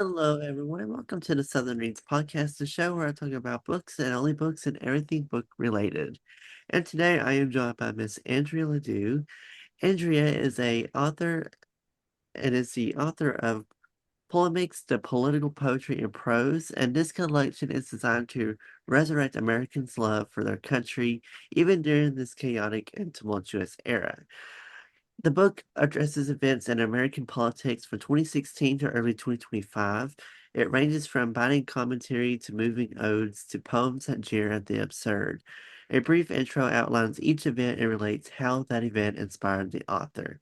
Hello, everyone, and welcome to the Southern Reads Podcast, the show where I talk about books and only books and everything book related. And today I am joined by Miss Andrea Ledew. Andrea is a author and is the author of Polemics, the Political Poetry and Prose, and this collection is designed to resurrect Americans' love for their country, even during this chaotic and tumultuous era. The book addresses events in American politics from 2016 to early 2025. It ranges from biting commentary to moving odes to poems that jeer at the absurd. A brief intro outlines each event and relates how that event inspired the author.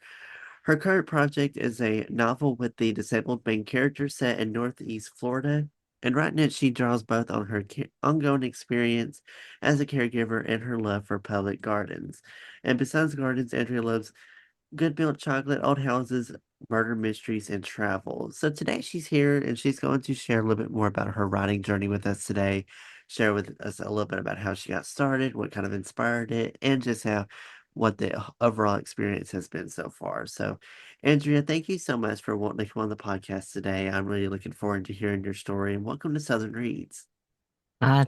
Her current project is a novel with the disabled main character set in Northeast Florida, and right now she draws both on her ongoing experience as a caregiver and her love for public gardens. And besides gardens, Andrea loves good milk chocolate, old houses, murder mysteries, and travel. So today she's here and she's going to share a little bit more about her writing journey with us today, share with us a little bit about how she got started, what kind of inspired it, and just how what the overall experience has been so far. So, Andrea, thank you so much for wanting to come on the podcast today. I'm really looking forward to hearing your story, and welcome to Southern Reads.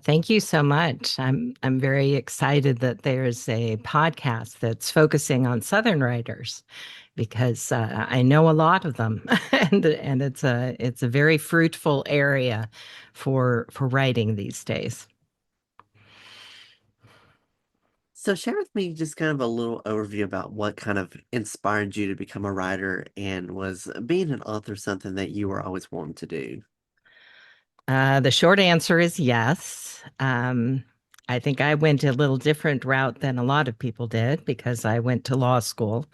Thank you so much. I'm very excited that there's a podcast that's focusing on Southern writers because I know a lot of them, and it's a very fruitful area for writing these days. So share with me just kind of a little overview about what kind of inspired you to become a writer and was being an author something that you were always wanting to do? The short answer is yes. I think I went a little different route than a lot of people did because I went to law school.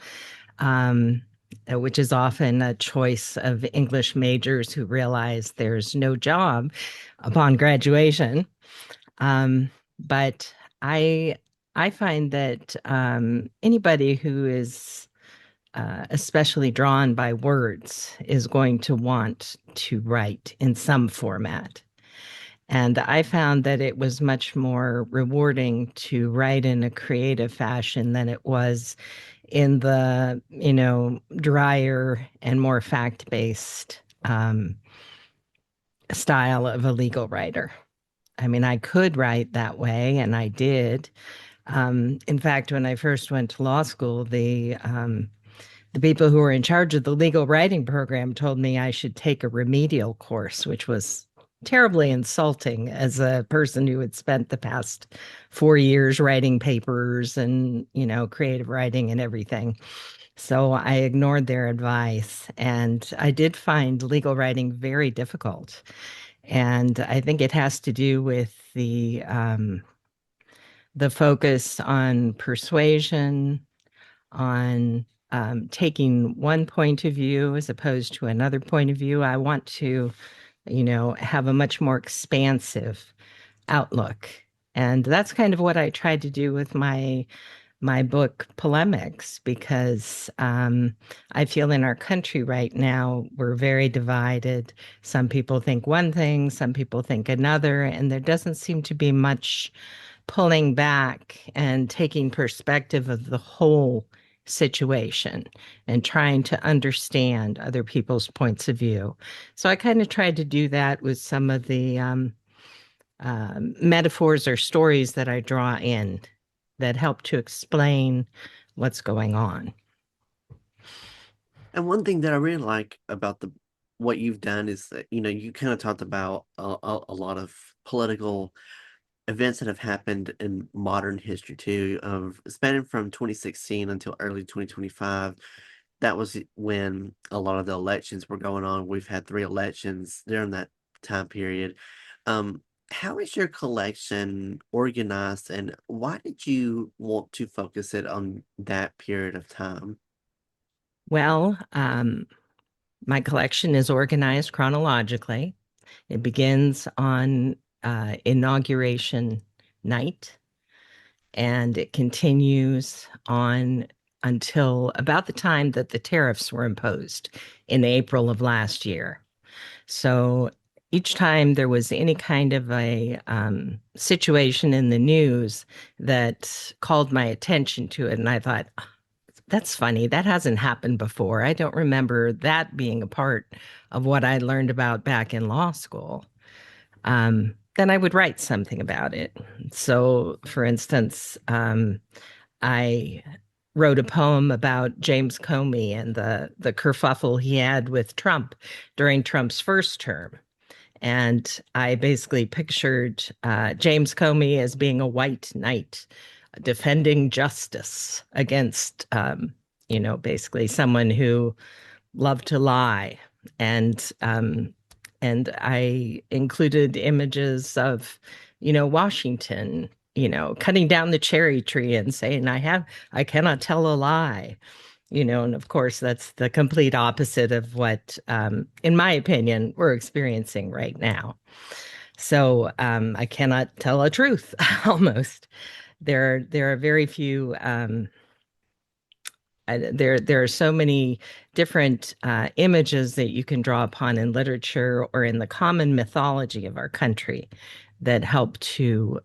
um, which is often a choice of English majors who realize there's no job upon graduation. But I I find that anybody who is especially drawn by words is going to want to write in some format. And I found that it was much more rewarding to write in a creative fashion than it was in the, drier and more fact-based style of a legal writer. I mean, I could write that way, and I did. In fact, when I first went to law school, the people who were in charge of the legal writing program told me I should take a remedial course, which was terribly insulting as a person who had spent the past 4 years writing papers and, creative writing and everything. So I ignored their advice, and I did find legal writing very difficult. And I think it has to do with the focus on persuasion, on taking one point of view as opposed to another point of view. I want to, have a much more expansive outlook. And that's kind of what I tried to do with my book Polemics, because I feel in our country right now we're very divided. Some people think one thing, some people think another, and there doesn't seem to be much pulling back and taking perspective of the whole situation and trying to understand other people's points of view. So I kind of tried to do that with some of the metaphors or stories that I draw in that help to explain what's going on. And one thing that I really like about the what you've done is that, you kind of talked about a lot of political events that have happened in modern history too, of spanning from 2016 until early 2025. That was when a lot of the elections were going on. We've had three elections during that time period. Um, how is your collection organized, and why did you want to focus it on that period of time? Well, my collection is organized chronologically. It begins on inauguration night, and it continues on until about the time that the tariffs were imposed in April of last year. So each time there was any kind of a situation in the news that called my attention to it, and I thought, That's funny. That hasn't happened before. I don't remember that being a part of what I learned about back in law school. Then I would write something about it. So, for instance, I wrote a poem about James Comey and the kerfuffle he had with Trump during Trump's first term. And I basically pictured James Comey as being a white knight defending justice against, basically someone who loved to lie. And I included images of, Washington, cutting down the cherry tree and saying, I cannot tell a lie. And of course, that's the complete opposite of what, in my opinion, we're experiencing right now. So I cannot tell a truth almost. There are very few. There are so many different images that you can draw upon in literature or in the common mythology of our country that help to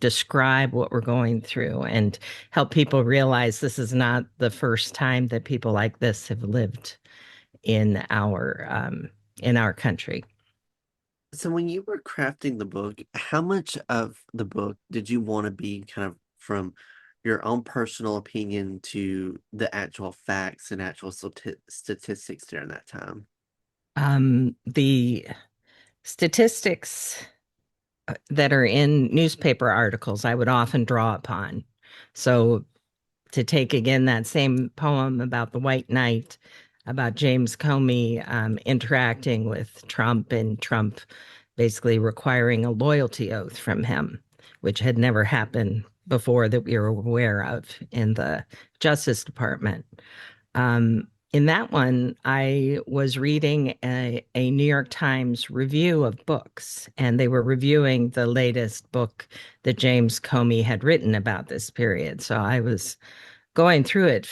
describe what we're going through and help people realize this is not the first time that people like this have lived in our country. So when you were crafting the book, how much of the book did you want to be kind of from your own personal opinion to the actual facts and actual statistics during that time? The statistics that are in newspaper articles, I would often draw upon. So to take again that same poem about the White Knight, about James Comey interacting with Trump and Trump basically requiring a loyalty oath from him, which had never happened before that we were aware of in the Justice Department. In that one, I was reading a New York Times review of books, and they were reviewing the latest book that James Comey had written about this period. So I was going through it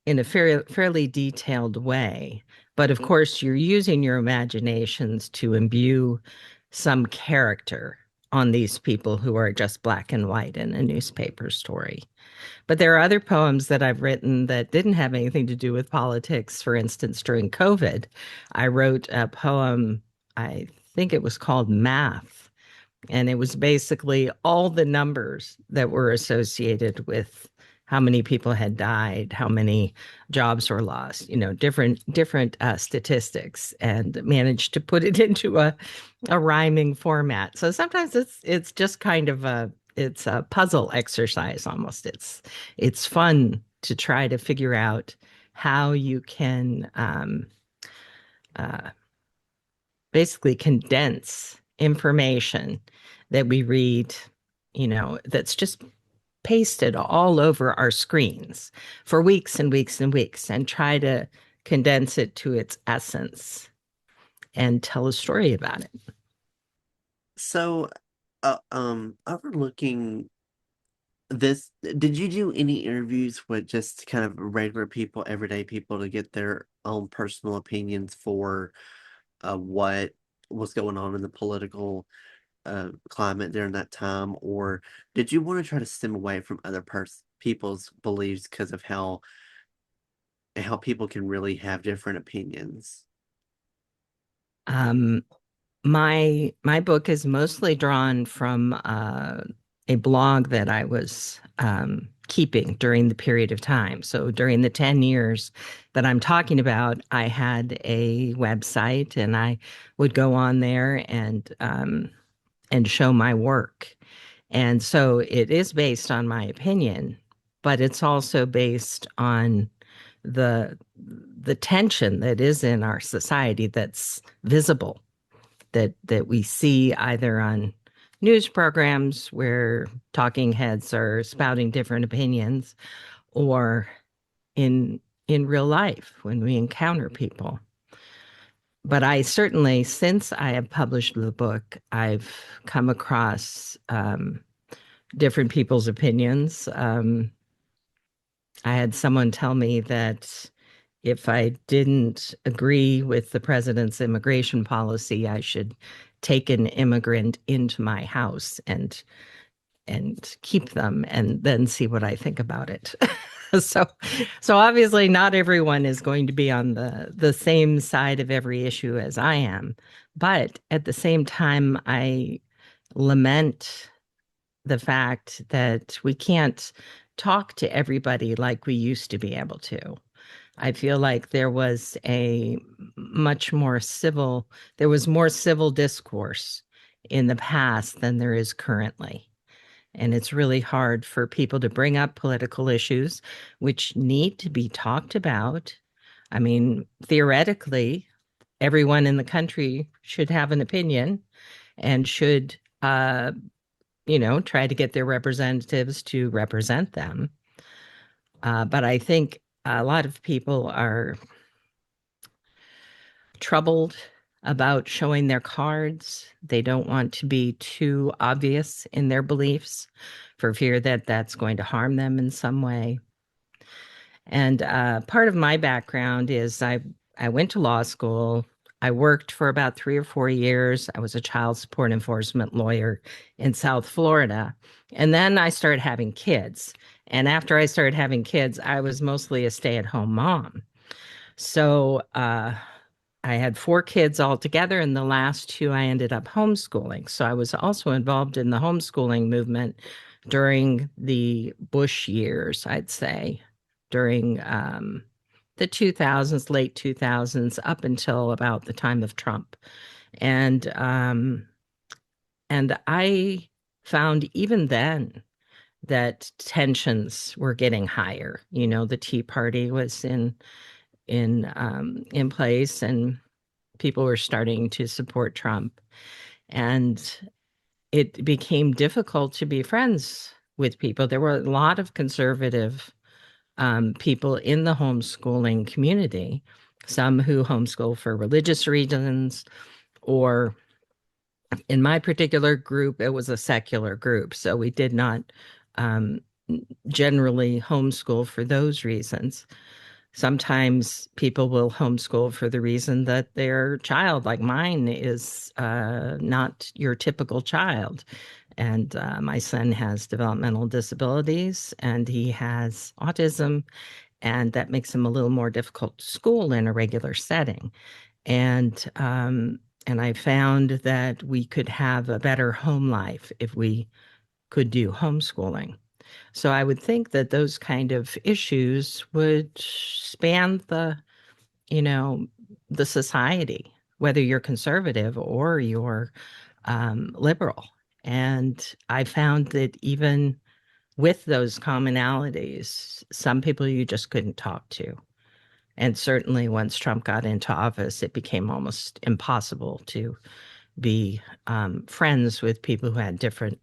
in a fairly detailed way. But of course, you're using your imaginations to imbue some character on these people who are just black and white in a newspaper story. But there are other poems that I've written that didn't have anything to do with politics. For instance, during COVID, I wrote a poem, I think it was called Math, and it was basically all the numbers that were associated with how many people had died, how many jobs were lost, different statistics, and managed to put it into a rhyming format. So sometimes it's just kind of it's a puzzle exercise almost. It's fun to try to figure out how you can uh, basically condense information that we read, that's just pasted all over our screens for weeks and weeks and weeks and try to condense it to its essence and tell a story about it. So, overlooking this, did you do any interviews with just kind of regular people, everyday people, to get their own personal opinions for what was going on in the political climate during that time, or did you want to try to stem away from other people's beliefs because of how people can really have different opinions? Um, my book is mostly drawn from a blog that I was keeping during the period of time. So during the 10 years that I'm talking about, I had a website and I would go on there and show my work. And so it is based on my opinion, but it's also based on the the tension that is in our society that's visible, that we see either on news programs where talking heads are spouting different opinions or in in real life when we encounter people. But I certainly, since I have published the book, I've come across different people's opinions. I had someone tell me that if I didn't agree with the president's immigration policy, I should take an immigrant into my house and keep them and then see what I think about it. So, so obviously not everyone is going to be on the same side of every issue as I am. But at the same time, I lament the fact that we can't talk to everybody like we used to be able to. I feel like there was more civil discourse in the past than there is currently. And it's really hard for people to bring up political issues which need to be talked about. I mean, theoretically, everyone in the country should have an opinion and should, try to get their representatives to represent them. But I think a lot of people are troubled about showing their cards. They don't want to be too obvious in their beliefs for fear that that's going to harm them in some way. And part of my background is I went to law school. I worked for about 3 or 4 years. I was a child support enforcement lawyer in South Florida. And then I started having kids. And after I started having kids, I was mostly a stay-at-home mom. So I had 4 kids altogether, and the last two I ended up homeschooling. So I was also involved in the homeschooling movement during the Bush years, I'd say, during the 2000s, late 2000s, up until about the time of Trump. And and I found even then that tensions were getting higher. You know, the Tea Party was in place, and people were starting to support Trump. And it became difficult to be friends with people. There were a lot of conservative people in the homeschooling community, some who homeschool for religious reasons, or in my particular group, it was a secular group. So we did not um, generally homeschool for those reasons. Sometimes people will homeschool for the reason that their child, like mine, is not your typical child. And my son has developmental disabilities and he has autism, and that makes him a little more difficult to school in a regular setting. And and I found that we could have a better home life if we could do homeschooling. So I would think that those kind of issues would span you know, the society, whether you're conservative or you're liberal. And I found that even with those commonalities, some people you just couldn't talk to. And certainly once Trump got into office, it became almost impossible to be friends with people who had different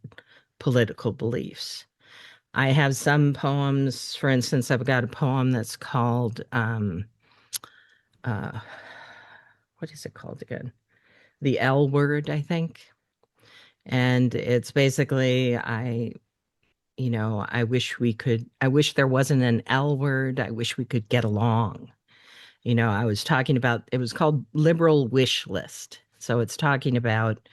political beliefs. I have some poems. For instance, I've got a poem that's called uh, what is it called again? The L word, I think. And it's basically I wish there wasn't an L word. I wish we could get along. I was talking about, it was called Liberal Wish List. So it's talking about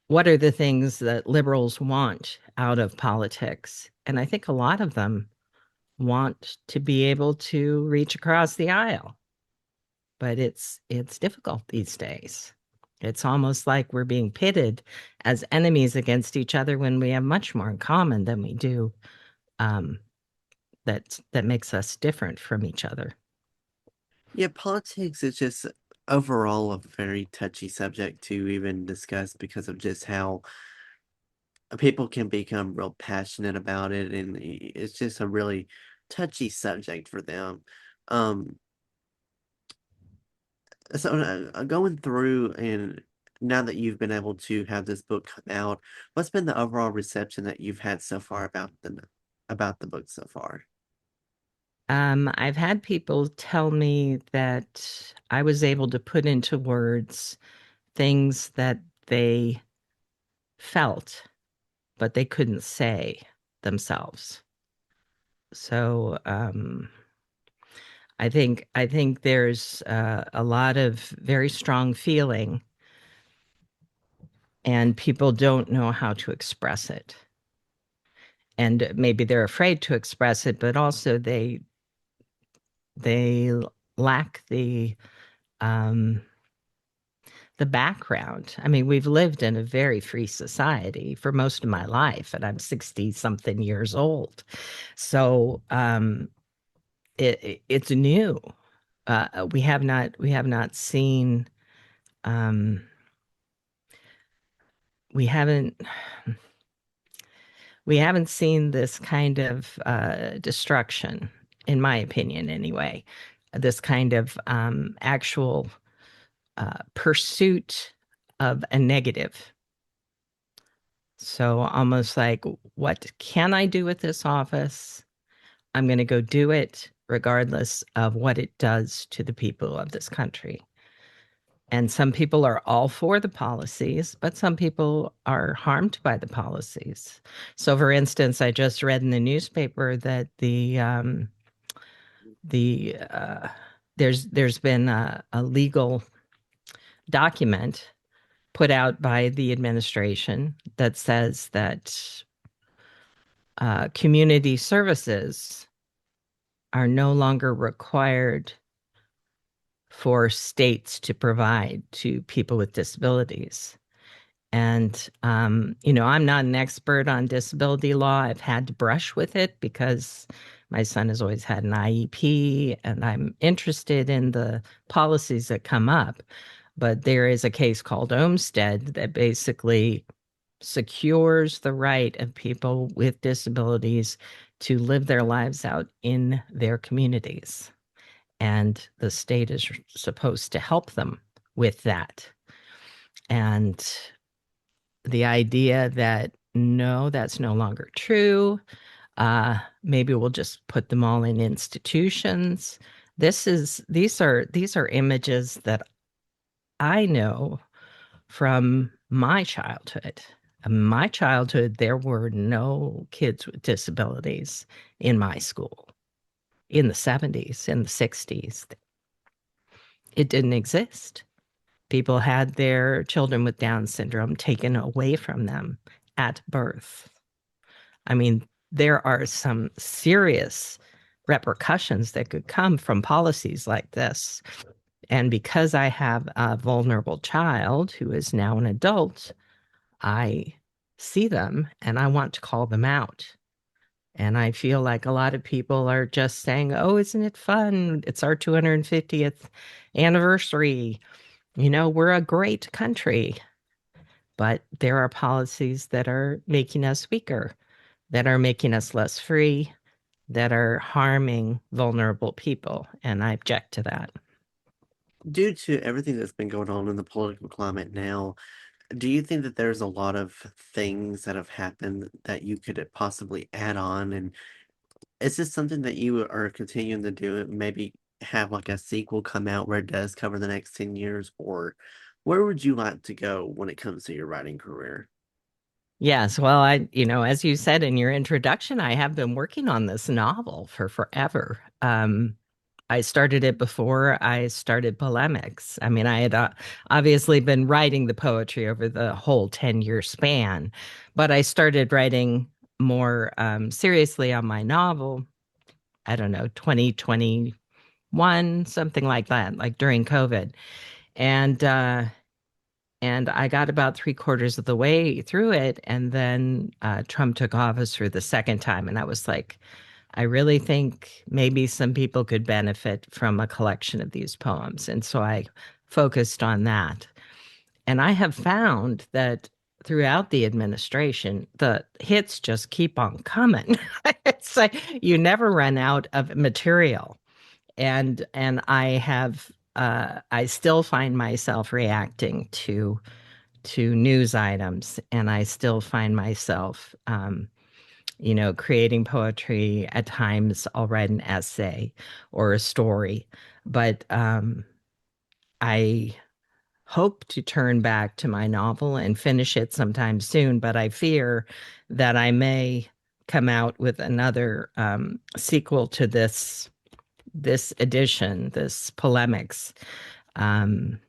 what are the things that liberals want out of politics. And I think a lot of them want to be able to reach across the aisle, but it's difficult these days. It's almost like we're being pitted as enemies against each other when we have much more in common than we do, um, that makes us different from each other. Yeah, politics is just overall a very touchy subject to even discuss because of just how people can become real passionate about it, and it's just a really touchy subject for them. Um, so going through and now that you've been able to have this book come out, what's been the overall reception that you've had so far about the book so far? I've had people tell me that I was able to put into words things that they felt, but they couldn't say themselves. So I think there's a lot of very strong feeling, and people don't know how to express it. and maybe they're afraid to express it, but also they lack um, the background. I mean, we've lived in a very free society for most of my life, and I'm 60 something years old. So it's new. We have not seen um, we haven't we haven't seen this kind of destruction, in my opinion, anyway. This kind of actual pursuit of a negative. So almost like, what can I do with this office? I'm going to go do it regardless of what it does to the people of this country. And some people are all for the policies, but some people are harmed by the policies. So, for instance, I just read in the newspaper that the there's been a legal document put out by the administration that says that community services are no longer required for states to provide to people with disabilities. And, I'm not an expert on disability law. I've had to brush with it because my son has always had an IEP and I'm interested in the policies that come up. But there is a case called Olmstead that basically secures the right of people with disabilities to live their lives out in their communities. And the state is supposed to help them with that. And the idea that no, that's no longer true. Maybe we'll just put them all in institutions. These are images that I know from my childhood. In my childhood, there were no kids with disabilities in my school. In the 70s, in the 60s, it didn't exist. People had their children with Down syndrome taken away from them at birth. I mean, there are some serious repercussions that could come from policies like this. And because I have a vulnerable child who is now an adult, I see them and I want to call them out. And I feel like a lot of people are just saying, oh, isn't it fun? It's our 250th anniversary. We're a great country. But there are policies that are making us weaker, that are making us less free, that are harming vulnerable people. And I object to that. Due to everything that's been going on in the political climate now, do you think that there's a lot of things that have happened that you could possibly add on? And is this something that you are continuing to do? Maybe have like a sequel come out where it does cover the next 10 years? Or where would you like to go when it comes to your writing career? Yes, well, as you said in your introduction, I have been working on this novel for forever. I started it before I started Polemics. I mean, I had obviously been writing the poetry over the whole 10-year span, but I started writing more seriously on my novel, I don't know, 2021, something like that, like during COVID. And and I got about three-quarters of the way through it, and then Trump took office for the second time, and I was like, I really think maybe some people could benefit from a collection of these poems. And so I focused on that. And I have found that throughout the administration, the hits just keep on coming. It's like you never run out of material. And I still find myself reacting to news items, and I still find myself creating poetry. At times, I'll write an essay or a story, but I hope to turn back to my novel and finish it sometime soon. But I fear that I may come out with another sequel to this edition, this Polemics, um,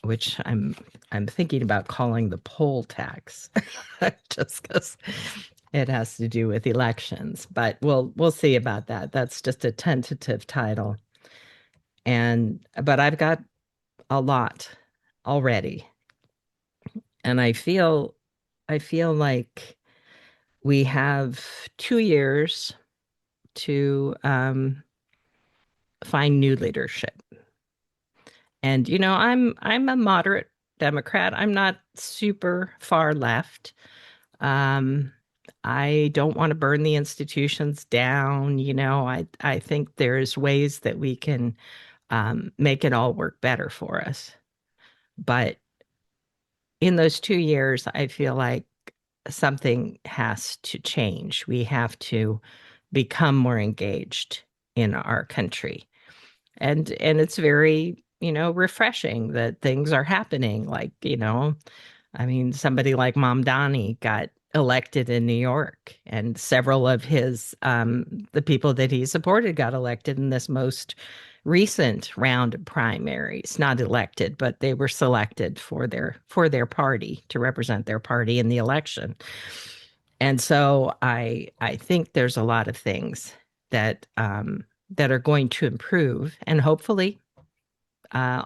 which I'm thinking about calling the poll tax, just because It has to do with elections, but we'll see about that. That's just a tentative title. But I've got a lot already. And I feel like we have 2 years to find new leadership. And I'm a moderate Democrat. I'm not super far left. Um, I don't want to burn the institutions down. I think there's ways that we can make it all work better for us. But in those 2 years, I feel like something has to change. We have to become more engaged in our country. And it's very, refreshing that things are happening. Like, I mean, somebody like Mamdani got elected in New York, and several of the people that he supported got elected in this most recent round of primaries. Not elected, but they were selected for their party to represent their party in the election. And so I think there's a lot of things that are going to improve, and hopefully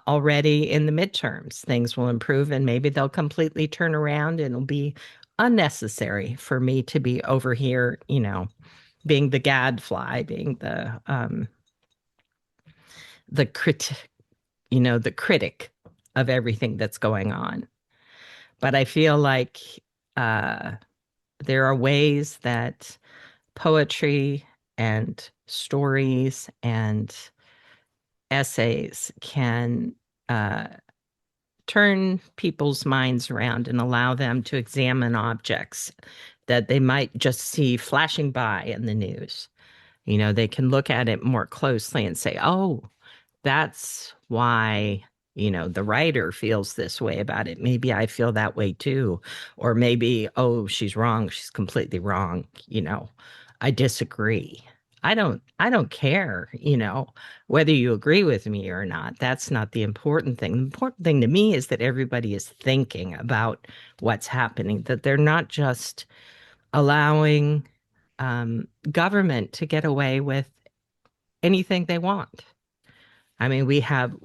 already in the midterms, things will improve and maybe they'll completely turn around and it'll be unnecessary for me to be over here, being the gadfly, being the critic of everything that's going on. But I feel like uh, there are ways that poetry and stories and essays can uh, turn people's minds around and allow them to examine objects that they might just see flashing by in the news. They can look at it more closely and say, oh, that's why, the writer feels this way about it. Maybe I feel that way too. Or maybe, oh, she's wrong. She's completely wrong. I disagree. I don't care, whether you agree with me or not. That's not the important thing. The important thing to me is that everybody is thinking about what's happening, that they're not just allowing government to get away with anything they want. I mean, we have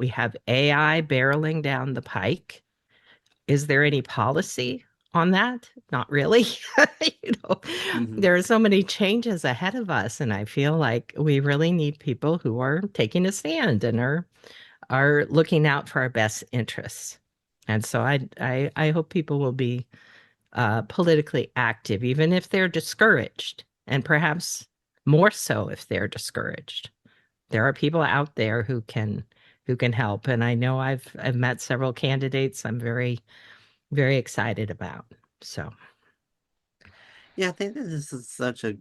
AI barreling down the pike. Is there any policy on that? Not really. You know, Hmm. there are so many changes ahead of us, and I feel like we really need people who are taking a stand and are looking out for our best interests. And so I hope people will be politically active, even if they're discouraged, and perhaps more so if they're discouraged. There are people out there who can help, and I know I've met several candidates I'm very, very excited about. So Yeah, I think that this is such a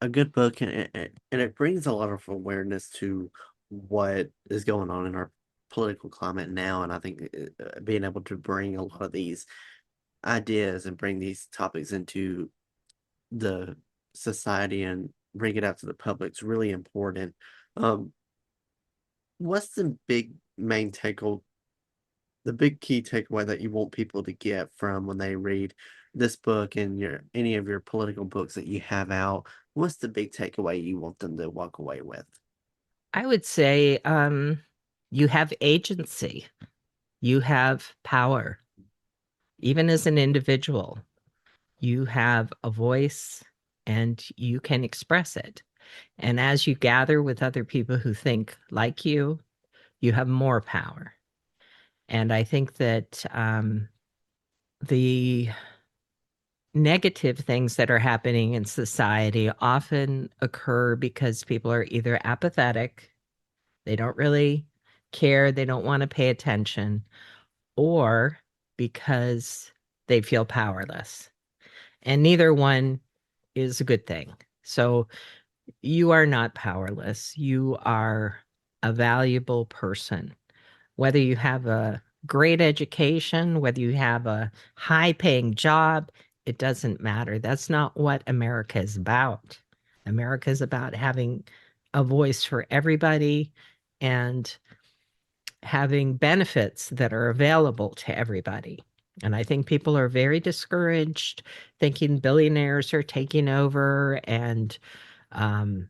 good book, and it brings a lot of awareness to what is going on in our political climate now. And I think being able to bring a lot of these ideas and bring these topics into the society and bring it out to the public is really important. Um, what's the big key takeaway that you want people to get from when they read this book and any of your political books that you have out? What's the big takeaway you want them to walk away with? I would say you have agency, you have power, even as an individual. You have a voice and you can express it. And as you gather with other people who think like you have more power. And I think that the negative things that are happening in society often occur because people are either apathetic, they don't really care, they don't want to pay attention, or because they feel powerless. And neither one is a good thing. So you are not powerless. You are a valuable person. Whether you have a great education, whether you have a high paying job, it doesn't matter. That's not what America is about. America is about having a voice for everybody and having benefits that are available to everybody. And I think people are very discouraged, thinking billionaires are taking over, um,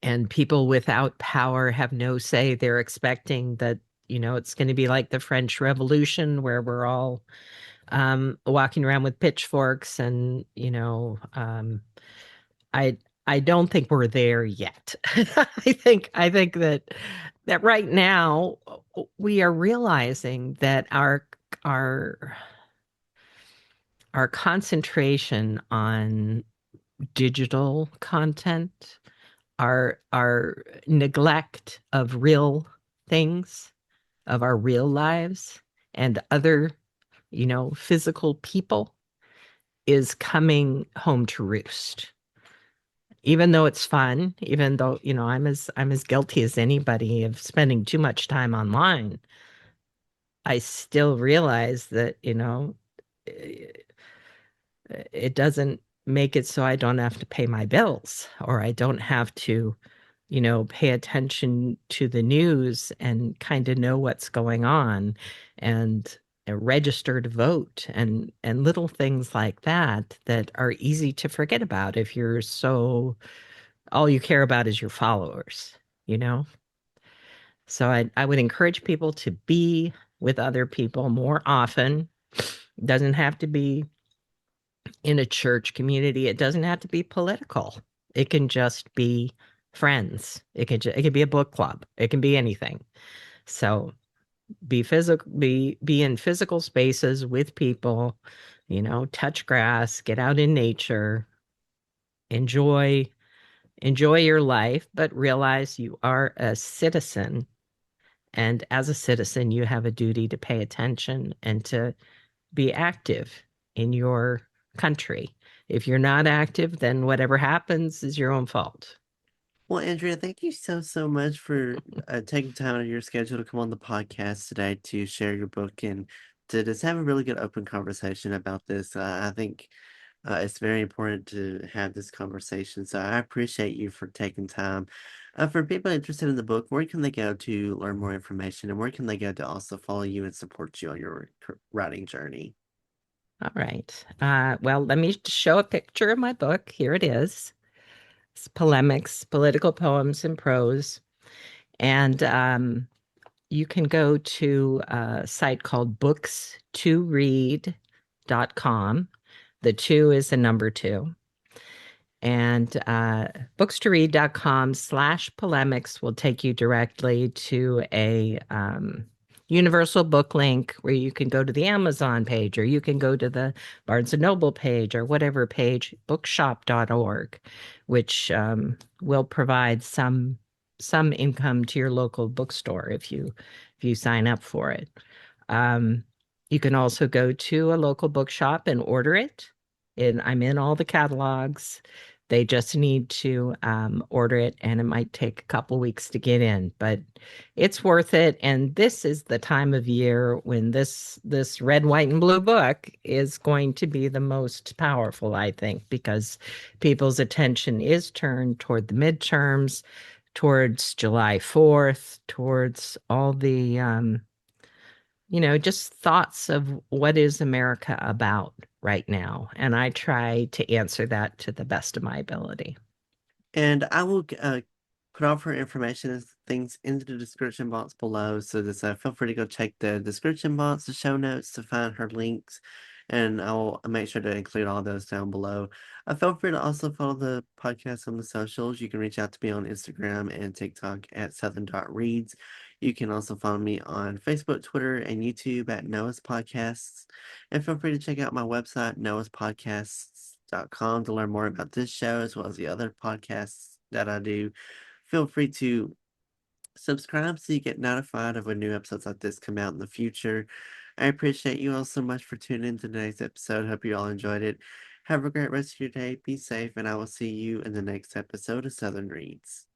and people without power have no say. They're expecting that, it's going to be like the French Revolution, where we're all walking around with pitchforks, and I I don't think we're there yet. I think that right now we are realizing that our our concentration on digital content, our neglect of real things, of our real lives and other, physical people is coming home to roost. Even though it's fun, even though, I'm as guilty as anybody of spending too much time online, I still realize that, it doesn't make it so I don't have to pay my bills, or I don't have to, pay attention to the news and kind of know what's going on, and register to vote, and little things like that that are easy to forget about if you're so all you care about is your followers, you know? So I would encourage people to be with other people more often. It doesn't have to be in a church community. It doesn't have to be political. It can just be friends. It can be a book club. It can be anything. So be in physical spaces with people, touch grass, get out in nature, enjoy enjoy your life, but realize you are a citizen. And as a citizen, you have a duty to pay attention and to be active in your country. If you're not active, then whatever happens is your own fault. Well, Andrea, thank you so much for taking time out of your schedule to come on the podcast today to share your book and to just have a really good open conversation about this. I think it's very important to have this conversation. So I appreciate you for taking time. For people interested in the book, where can they go to learn more information, and where can they go to also follow you and support you on your writing journey? All right. Well, let me show a picture of my book. Here it is. It's Polemics, Political Poems and Prose. And you can go to a site called books2read.com. The two is the number two. And books2read.com/polemics will take you directly to a universal book link where you can go to the Amazon page, or you can go to the Barnes and Noble page, or whatever page, bookshop.org, which will provide some income to your local bookstore if you sign up for it. Um, you can also go to a local bookshop and order it. And I'm in all the catalogs. They just need to order it, and it might take a couple weeks to get in, but it's worth it. And this is the time of year when this red, white, and blue book is going to be the most powerful, I think, because people's attention is turned toward the midterms, towards July 4th, towards all the just thoughts of what is America about right now. And I try to answer that to the best of my ability. And I will put all of her information and things into the description box below. So just feel free to go check the description box, the show notes to find her links. And I'll make sure to include all those down below. Feel free to also follow the podcast on the socials. You can reach out to me on Instagram and TikTok at southern.reads. You can also follow me on Facebook, Twitter, and YouTube at Noah's Podcasts. And feel free to check out my website, noahspodcasts.com, to learn more about this show as well as the other podcasts that I do. Feel free to subscribe so you get notified of when new episodes like this come out in the future. I appreciate you all so much for tuning in to today's episode. Hope you all enjoyed it. Have a great rest of your day. Be safe, and I will see you in the next episode of Southern Reads.